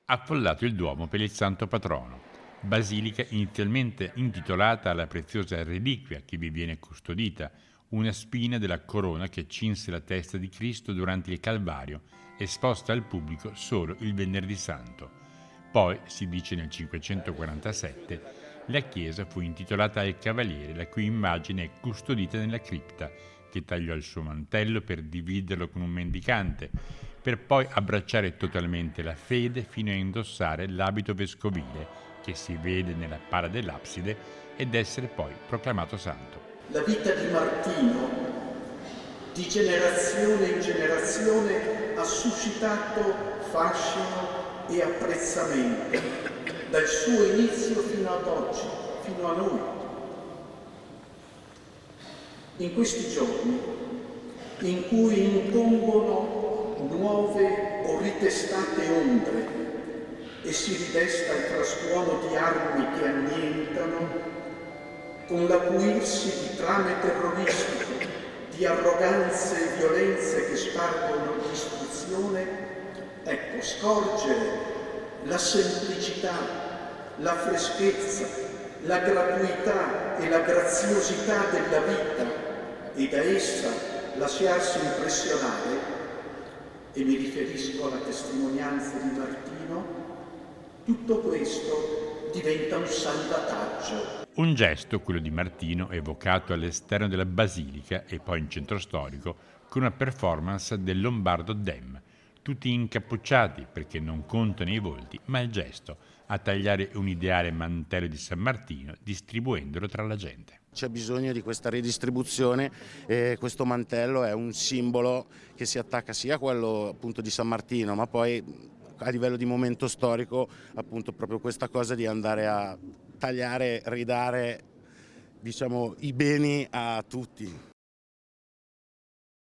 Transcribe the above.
Affollato il Duomo per il santo patrono. Basilica inizialmente intitolata alla preziosa reliquia che vi viene custodita, una spina della corona che cinse la testa di Cristo durante il Calvario, esposta al pubblico solo il Venerdì Santo. Poi, si dice nel 547, la chiesa fu intitolata al cavaliere la cui immagine è custodita nella cripta, che tagliò il suo mantello per dividerlo con un mendicante, per poi abbracciare totalmente la fede fino a indossare l'abito vescovile che si vede nella pala dell'abside ed essere poi proclamato santo. La vita di Martino, di generazione in generazione, ha suscitato fascino e apprezzamento, dal suo inizio fino ad oggi, fino a noi. In questi giorni, in cui incombono nuove o ritestate ombre e si ridesta il frastuono di armi che annientano, con l'acuirsi di trame terroristiche, di arroganze e violenze che spargono distruzione, ecco, scorgere la semplicità, la freschezza, la gratuità e la graziosità della vita e da essa lasciarsi impressionare, e mi riferisco alla testimonianza di Martino, tutto questo diventa un salvataggio. Un gesto, quello di Martino, evocato all'esterno della basilica e poi in centro storico, con una performance del Lombardo Dem, tutti incappucciati perché non contano i volti, ma il gesto, a tagliare un ideale mantello di San Martino distribuendolo tra la gente. C'è bisogno di questa ridistribuzione e questo mantello è un simbolo che si attacca sia a quello appunto di San Martino, ma poi a livello di momento storico appunto proprio questa cosa di andare a tagliare, ridare diciamo i beni a tutti.